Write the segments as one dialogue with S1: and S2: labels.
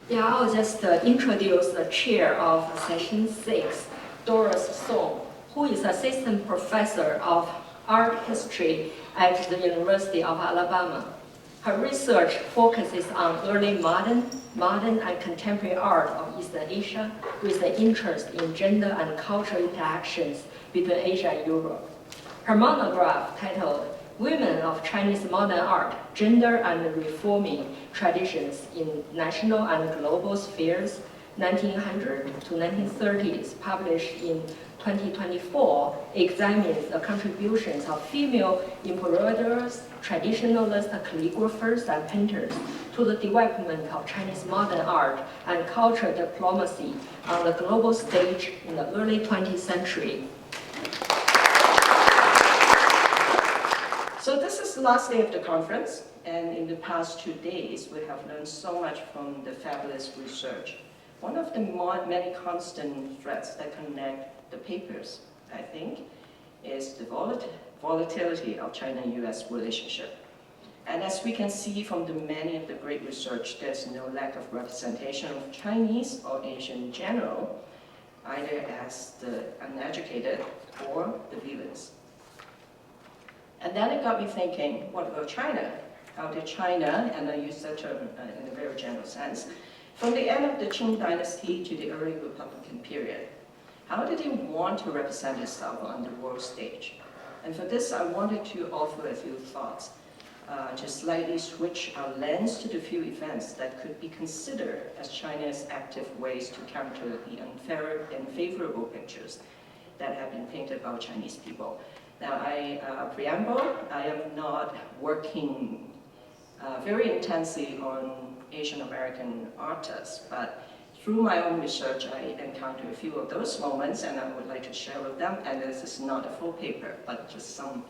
S1: Yeah, I'll just introduce the chair of session 6, Doris, who is assistant professor of art history at the University of Alabama. Her research focuses on early modern and contemporary art of Eastern Asia with an interest in gender and cultural interactions between Asia and Europe. Her monograph titled Women of Chinese Modern Art, Gender and Reforming Traditions in National and Global Spheres, 1900 to 1930s, published in 2024, examines the contributions of female embroiderers, traditionalist calligraphers, and painters to the development of Chinese modern art and cultural diplomacy on the global stage in the early 20th century.
S2: So this is the last day of the conference, and in the past 2 days, we have learned so much from the fabulous research. One of the many constant threads that connect the papers, I think, is the volatility of China-US relationship. And as we can see from the many of the great research, there's no lack of representation of Chinese or Asian in general, either as the uneducated or the villains. And then it got me thinking, what about China? How did China, and I use that term in a very general sense, from the end of the Qing dynasty to the early Republican period, how did it want to represent itself on the world stage? And for this, I wanted to offer a few thoughts, to slightly switch our lens to the few events that could be considered as China's active ways to counter the unfavorable pictures that have been painted about Chinese people. Now, preamble, I am not working very intensely on Asian American artists, but through my own research, I encountered a few of those moments, and I would like to share with them. And this is not a full paper, but just some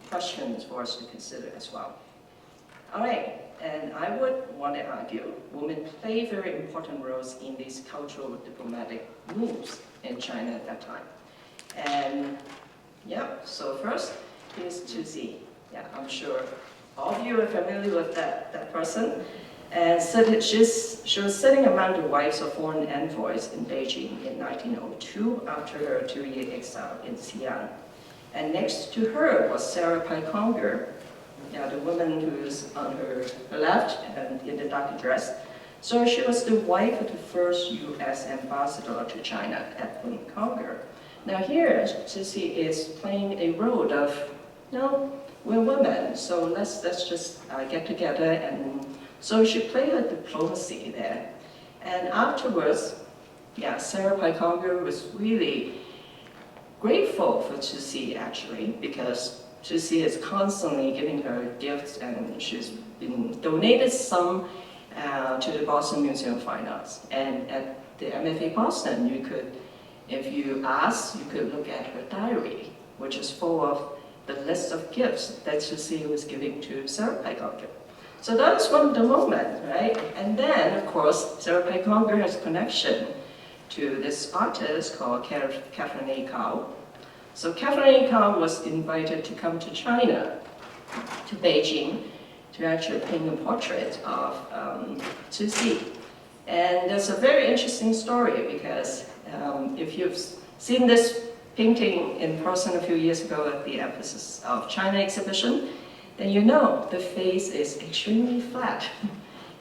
S2: questions for us to consider as well. All right, and I would want to argue women play very important roles in these cultural diplomatic moves in China at that time. And yeah, so first, here's Tusi. Yeah, I'm sure all of you are familiar with that person. And so she was sitting among the wives of foreign envoys in Beijing in 1902 after her 2-year exile in Xi'an. And next to her was Sarah Pai Conger, the woman who's on her left and in the dark dress. So she was the wife of the first U.S. ambassador to China, Edwin Conger. Now here, Sissy is playing a role of, we're women, so let's just get together. And so she played her diplomacy there. And afterwards, Sarah Pai Conger was really grateful for Sissy, actually, because Sissy is constantly giving her gifts, and she's been donated some to the Boston Museum of Fine Arts. And at the MFA Boston, you could, if you ask, you could look at her diary, which is full of the list of gifts that Sissy was giving to Sarah Pai Conger. So that was one of the moments, right? And then, of course, Sarah Pai Conger has a connection to this artist called Catherine A. Kao. So Catherine A. Kao was invited to come to China, to Beijing, to actually paint a portrait of Sissy. And there's a very interesting story because if you've seen this painting in person a few years ago at the Emphasis of China exhibition, then you know the face is extremely flat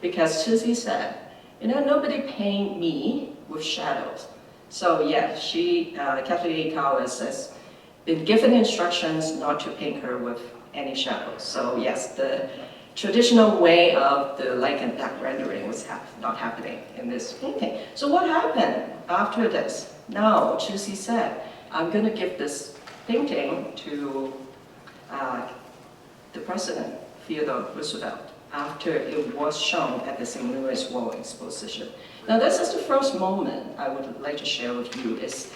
S2: because Sissy said, nobody paint me with shadows. So yeah, Catherine A. Kao has been given instructions not to paint her with any shadows. So yes, the traditional way of the light and dark rendering was not happening in this painting. So what happened after this? Now, Sissy said, I'm going to give this painting to the President, Theodore Roosevelt, after it was shown at the St. Louis Wall Exposition. Now, this is the first moment I would like to share with you is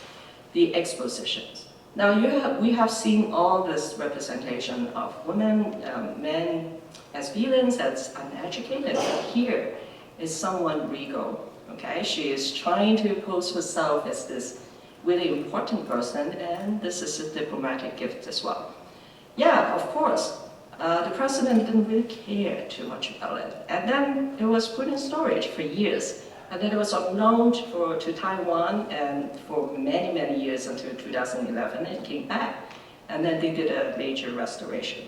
S2: the expositions. Now, we have seen all this representation of women, men as villains, as uneducated. Here is someone regal, okay? She is trying to pose herself as this really important person, and this is a diplomatic gift as well. Yeah, of course, The president didn't really care too much about it. And then it was put in storage for years. And then it was unknown to Taiwan, and for many, many years until 2011, it came back. And then they did a major restoration.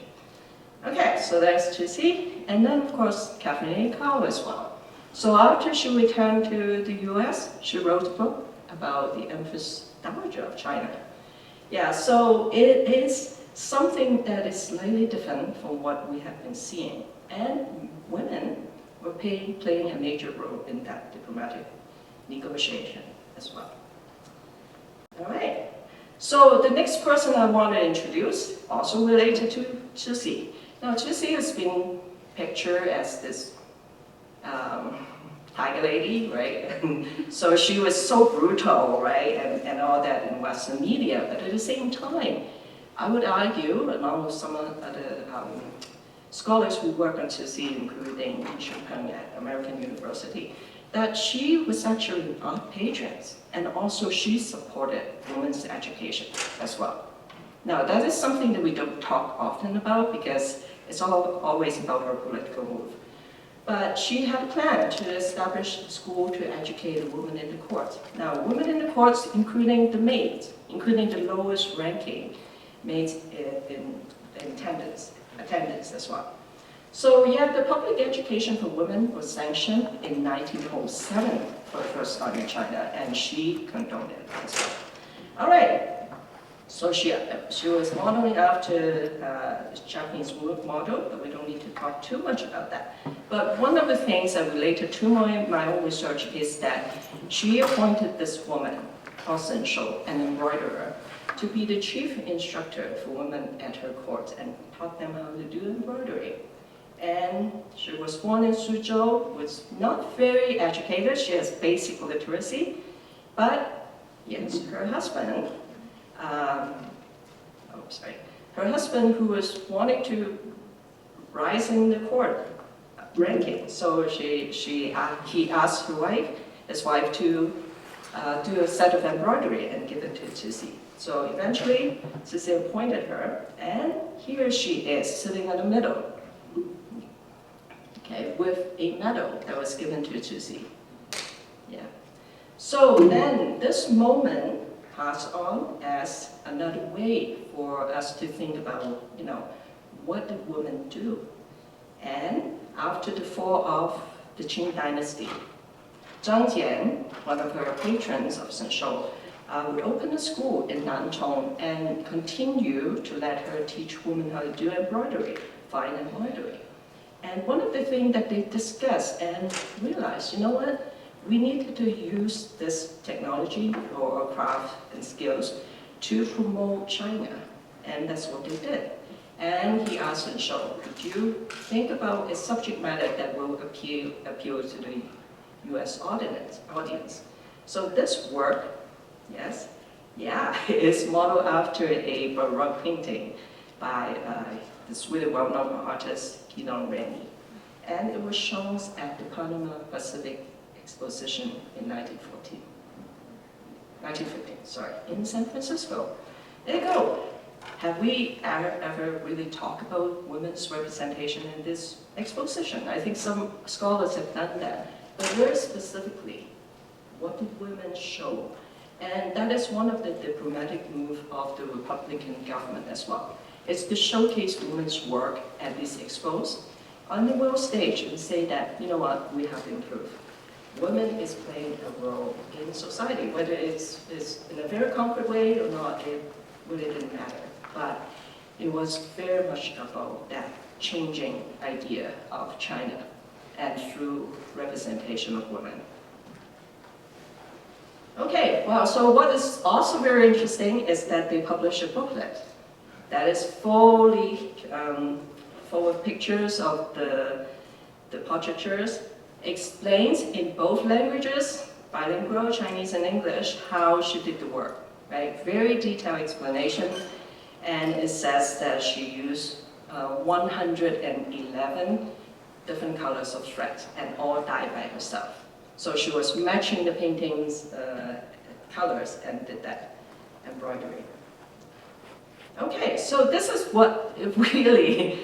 S2: Okay, so there's Cixi, and then of course Catherine A. Kao as well. So after she returned to the US, she wrote a book about the Empress Dowager of China. Yeah, so it is something that is slightly different from what we have been seeing. And women were playing a major role in that diplomatic negotiation as well. All right, so the next person I want to introduce, also related to Cixi. Now, Cixi has been pictured as this tiger lady, right? And so she was so brutal, right? And all that in Western media. But at the same time, I would argue, along with some other scholars who work on Cixi, including Li Shupeng at American University, that she was actually an art patron, and also she supported women's education as well. Now, that is something that we don't talk often about because it's always about her political move. But she had a plan to establish a school to educate the women in the court. Now, women in the courts, including the maids, including the lowest ranking maids in attendance as well. So yeah, the public education for women was sanctioned in 1907 for the first time in China, and she condoned it as well. All right. So she was modeling after the Japanese model, but we don't need to talk too much about that. But one of the things that related to my own research is that she appointed this woman, Shen Shou, an embroiderer, to be the chief instructor for women at her court and taught them how to do embroidery. And she was born in Suzhou, was not very educated, she has basic literacy, but yes, her husband, her husband who was wanting to rise in the court ranking, so he asked his wife to do a set of embroidery and give it to Cixi. So eventually, Cixi appointed her, and here she is sitting in the middle, okay, with a medal that was given to Cixi. Yeah. So then this moment passed on as another way for us to think about, what did women do? And after the fall of the Qing dynasty, Zhang Jian, one of her patrons of Shen Shou, would open a school in Nantong and continue to let her teach women how to do embroidery, fine embroidery. And one of the things that they discussed and realized, you know what? We needed to use this technology or craft and skills to promote China. And that's what they did. And he asked Shen Shou, could you think about a subject matter that will appeal to the US audience? So this work, yes, yeah, is modeled after a Baroque painting by this really well-known artist, Guidon Remy. And it was shown at the Panama Pacific Exposition in 1915, in San Francisco. There you go. Have we ever really talked about women's representation in this exposition? I think some scholars have done that. But very specifically, what did women show? And that is one of the diplomatic moves of the Republican government as well. It's to showcase women's work at these expos on the world stage and say that, you know what, we have to improve. Women is playing a role in society, whether it's in a very concrete way or not, it really didn't matter. But it was very much about that changing idea of China and through representation of women. Okay, well, so what is also very interesting is that they published a booklet that is fully full of pictures of the portraitures, explains in both languages, bilingual, Chinese and English, how she did the work, right? Very detailed explanation, and it says that she used 111 different colors of thread and all dyed by herself. So she was matching the painting's colors and did that embroidery. Okay, so this is what really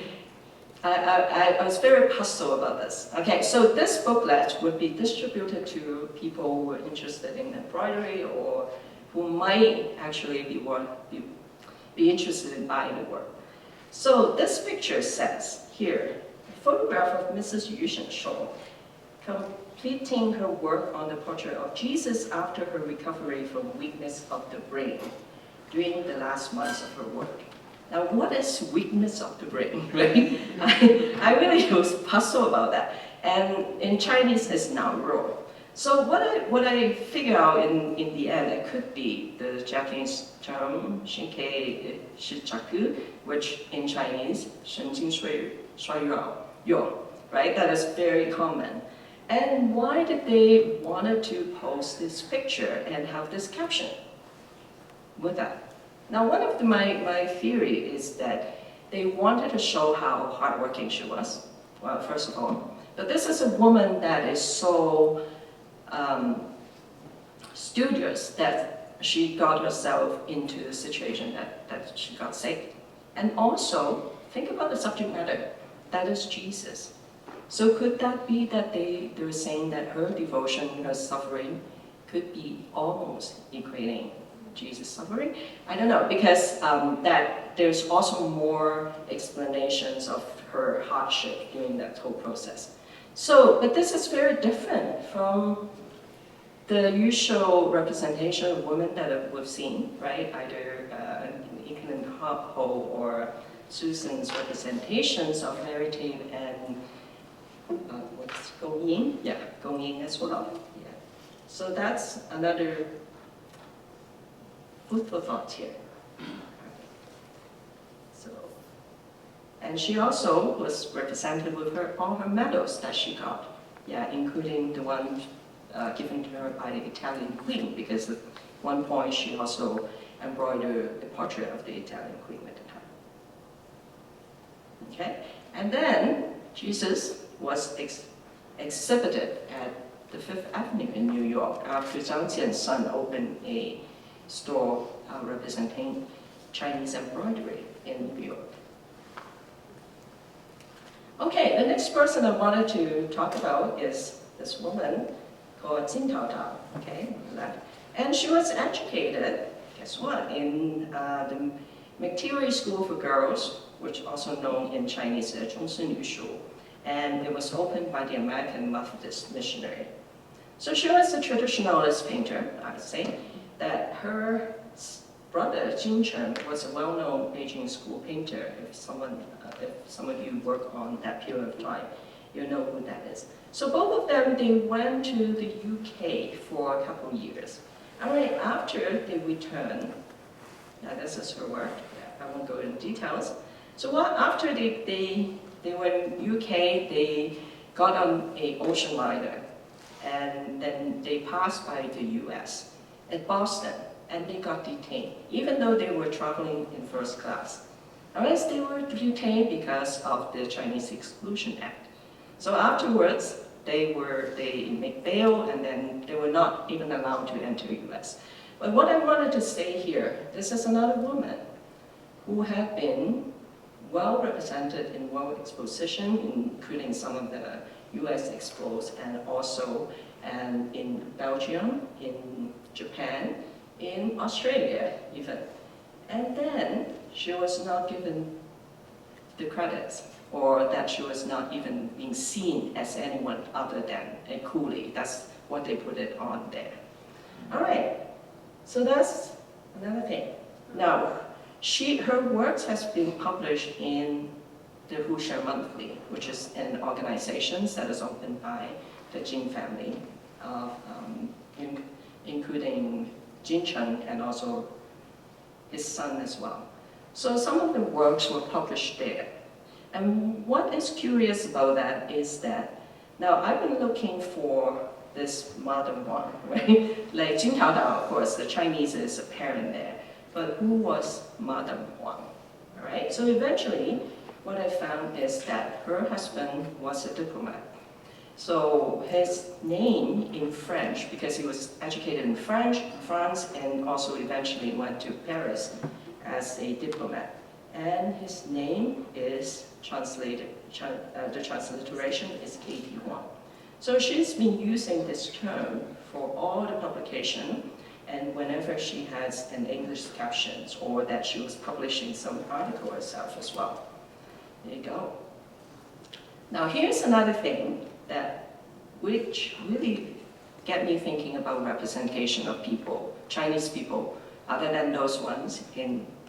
S2: I was very puzzled about this. Okay, so this booklet would be distributed to people who are interested in embroidery or who might actually be interested in buying the work. So this picture says here, a photograph of Mrs. Yu Shenshou completing her work on the portrait of Jesus after her recovery from weakness of the brain during the last months of her work. Now, what is weakness of the brain, right? I really was puzzled about that. And in Chinese, it's 脑弱. So what I figure out in the end, it could be the Japanese term 神経失常, which in Chinese 神经衰弱, right? That is very common. And why did they wanted to post this picture and have this caption with that? Now, one of my theory is that they wanted to show how hardworking she was, well, first of all. But this is a woman that is so studious that she got herself into the situation that she got sick. And also, think about the subject matter. That is Jesus. So could that be that they were saying that her devotion, her suffering, could be almost equating Jesus' suffering? I don't know, because that there's also more explanations of her hardship during that whole process. So, but this is very different from the usual representation of women that we've seen, right? Either Evelyn Ho or Susan's representations of narrative and what's Gong Ying? Yeah, Gong Ying as well. Yeah. So that's another food for thought here. So, and she also was represented with all her medals that she got, yeah, including the one given to her by the Italian queen, because at one point she also embroidered the portrait of the Italian queen at the time. Okay, and then Jesus was exhibited at the Fifth Avenue in New York after Zhang Jian's son opened a store representing Chinese embroidery in New York. Okay, the next person I wanted to talk about is this woman called Jin Taotao, okay, and she was educated, guess what, in the McTeery School for Girls, which also known in Chinese as Zhongsi Nushu, and it was opened by the American Methodist missionary. So she was a traditionalist painter, I would say, that her brother, Jin Chen, was a well-known Beijing school painter. If some of you work on that period of time, you know who that is. So both of them, they went to the UK for a couple of years. And right after they returned, now this is her work, I won't go into details. So after they were in UK, they got on an ocean liner, and then they passed by the US at Boston, and they got detained, even though they were traveling in first class. Unless they were detained because of the Chinese Exclusion Act. So afterwards, they make bail, and then they were not even allowed to enter the US. But what I wanted to say here, this is another woman who had been well represented in world exposition, including some of the US expos, and also in Belgium, in Japan, in Australia even. And then she was not given the credits, or that she was not even being seen as anyone other than a coolie. That's what they put it on there. All right, so that's another thing. Now, her works has been published in the Wuxia Monthly, which is an organization that is opened by the Jin family, including Jin Chen and also his son as well. So some of the works were published there. And what is curious about that is that, now I've been looking for this modern one, right? Like Jin Taotao, of course, the Chinese is apparent there, but who was modern one, all right? So eventually, what I found is that her husband was a diplomat. So his name in French, because he was educated in France, and also eventually went to Paris as a diplomat. and his name is translated, the transliteration is KT1. So she's been using this term for all the publication, and whenever she has an English captions or that she was publishing some article herself as well. There you go. Now here's another thing which really get me thinking about representation of people, Chinese people, other than those ones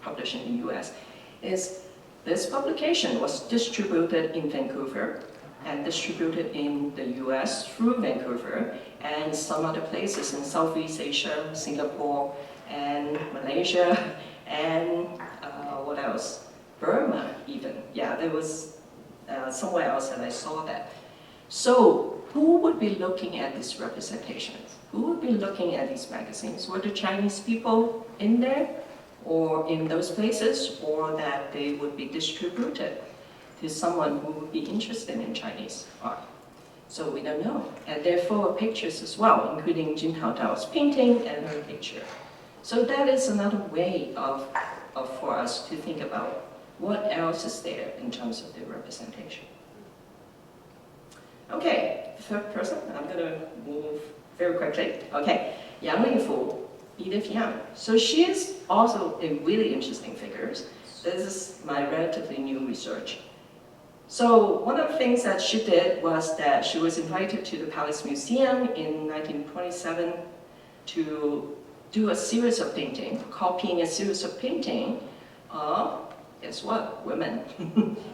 S2: published in the US, is this publication was distributed in Vancouver and distributed in the US through Vancouver and some other places in Southeast Asia, Singapore and Malaysia and what else? Burma even. Yeah, there was somewhere else that I saw that. So who would be looking at these representations? Who would be looking at these magazines? Were the Chinese people in there or in those places, or that they would be distributed to someone who would be interested in Chinese art? So we don't know. And there are full of pictures as well, including Jin Taotao's painting and her picture. So that is another way for us to think about what else is there in terms of the representation. Okay, third person, I'm going to move very quickly. Okay, Yang Lingfu, Edith Yang. So she is also a really interesting figure. This is my relatively new research. So one of the things that she did was that she was invited to the Palace Museum in 1927 to do a series of painting, copying a series of painting of, guess what, women,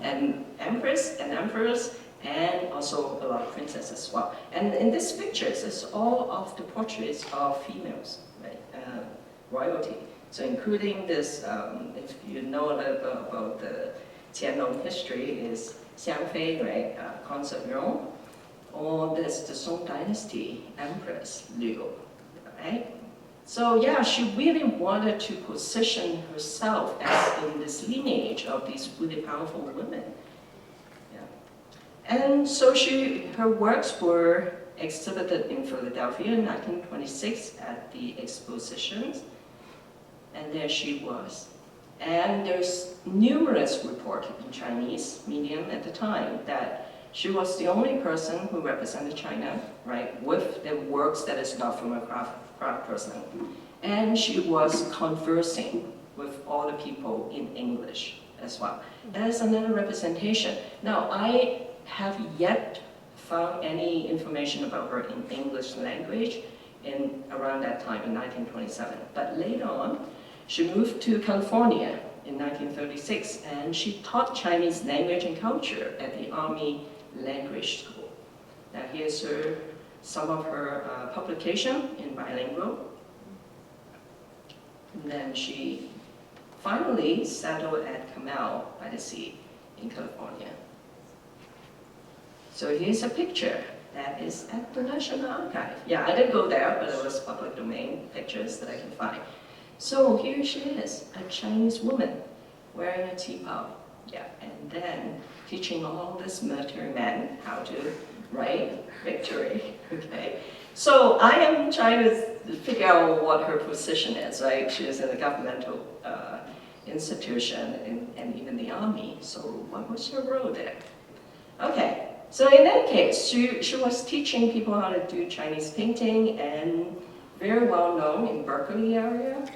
S2: and empress and emperors, and also a lot of princesses as well. And in these pictures, it's all of the portraits of females, right? Royalty. So including this, if you know a little bit about the Qianlong history, is Xiangfei, right, consort Rome, or there's the Song Dynasty Empress Liu, right? So yeah, she really wanted to position herself as in this lineage of these really powerful women. And so her works were exhibited in Philadelphia in 1926 at the expositions, and there she was. And there's numerous reports in Chinese medium at the time that she was the only person who represented China, right, with the works that is not from a craft person. And she was conversing with all the people in English as well. That is another representation. Now, I have yet found any information about her in English language in around that time in 1927. But later on, she moved to California in 1936 and she taught Chinese language and culture at the Army Language School. Now here's some of her publication in bilingual. And then she finally settled at Carmel by the Sea in California. So here's a picture that is at the National Archive. Yeah, I didn't go there, but it was public domain pictures that I can find. So here she is, a Chinese woman wearing a qipao. Yeah, and then teaching all these military men how to write victory. Okay. So I am trying to figure out what her position is, right? She is in a governmental institution and even the army. So what was her role there? Okay. So in that case, she was teaching people how to do Chinese painting and very well known in Berkeley area.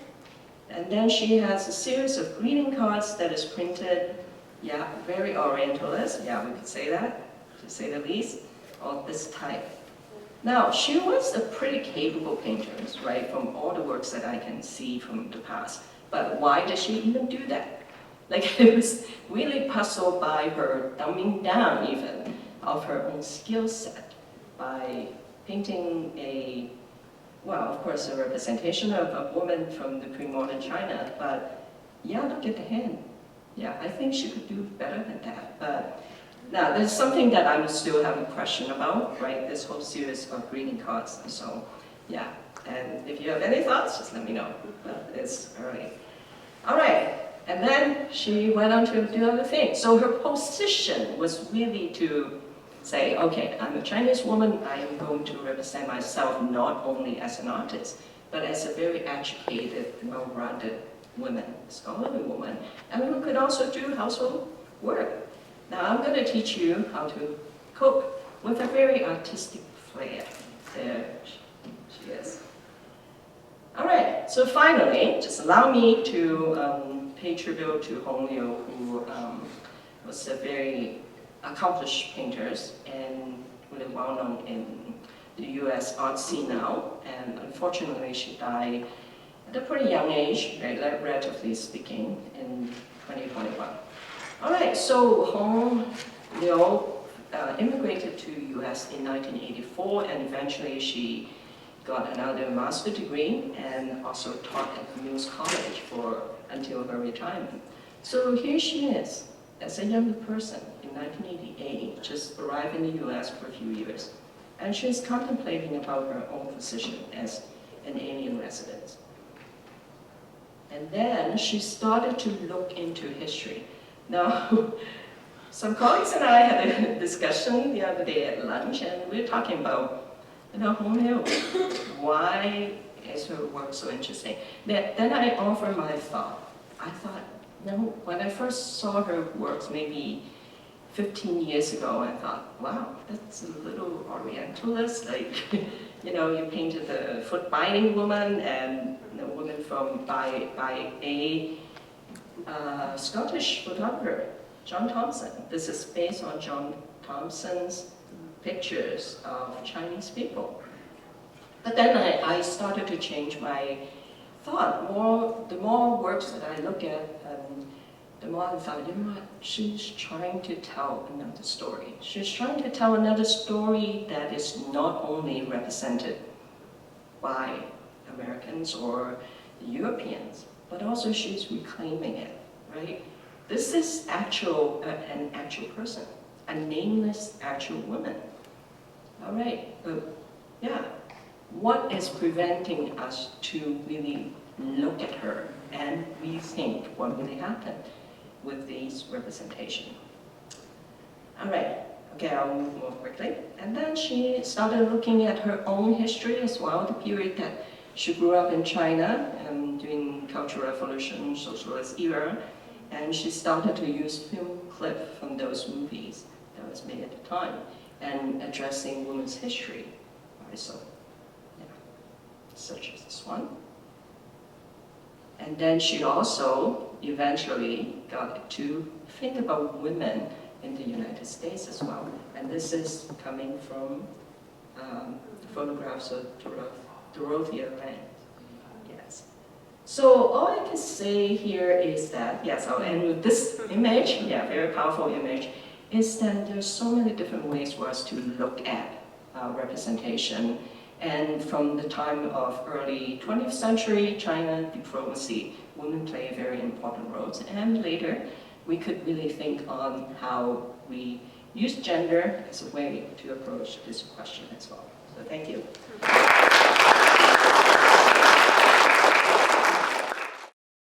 S2: And then she has a series of greeting cards that is printed, yeah, very Orientalist, yeah, we could say that, to say the least, of this type. Now, she was a pretty capable painter, right, from all the works that I can see from the past. But why did she even do that? Like, I was really puzzled by her dumbing down even of her own skill set by painting well, of course, a representation of a woman from the pre-modern China, but yeah, look at the hand. Yeah, I think she could do better than that. But now, there's something that I'm still having a question about, right? This whole series of greeting cards, and so, yeah. And if you have any thoughts, just let me know. But it's early. All right, and then she went on to do other things. So her position was really to say, okay, I'm a Chinese woman, I am going to represent myself not only as an artist, but as a very educated, well-rounded women, scholarly women, and who could also do household work. Now I'm going to teach you how to cook with a very artistic flair. There she is. All right, so finally, just allow me to pay tribute to Hong Liu, who was a very accomplished painter and really well known in the US art scene now. And unfortunately, she died at a pretty young age, relatively speaking, in 2021. All right, so Hong Liu immigrated to US in 1984, and eventually she got another master's degree and also taught at the Mills College until her retirement. So here she is, as a young person in 1988, just arrived in the US for a few years. And she's contemplating about her own position as an alien resident. And then she started to look into history. Now, some colleagues and I had a discussion the other day at lunch, and we were talking about, Hong Liu, why is her work so interesting? Then I offered my thought. I thought, when I first saw her works maybe 15 years ago, I thought, wow, that's a little Orientalist. Like, you painted the foot-binding woman and the woman by a Scottish photographer, John Thompson. This is based on John Thompson's pictures of Chinese people. But then I started to change my thought. The more works that I look at, the more I thought, she's trying to tell another story. She's trying to tell another story that is not only represented by Americans or the Europeans, but also she's reclaiming it, right? This is an actual person, a nameless actual woman. All right, but yeah, what is preventing us to really look at her and rethink what really happened with these representations? All right, okay, I'll move more quickly. And then she started looking at her own history as well, the period that she grew up in China during Cultural Revolution, Socialist era, and she started to use film clip from those movies that was made at the time and addressing women's history. Right, so, yeah, such as this one. And then she also eventually got to think about women in the United States as well. And this is coming from photographs of Dorothea Lange. Yes. So all I can say here is that, yes, I'll end with this image, yeah, very powerful image, is that there's so many different ways for us to look at representation. And from the time of early 20th century China diplomacy, women play a very important role. And later, we could really think on how we use gender as a way to approach this question as well. So thank you.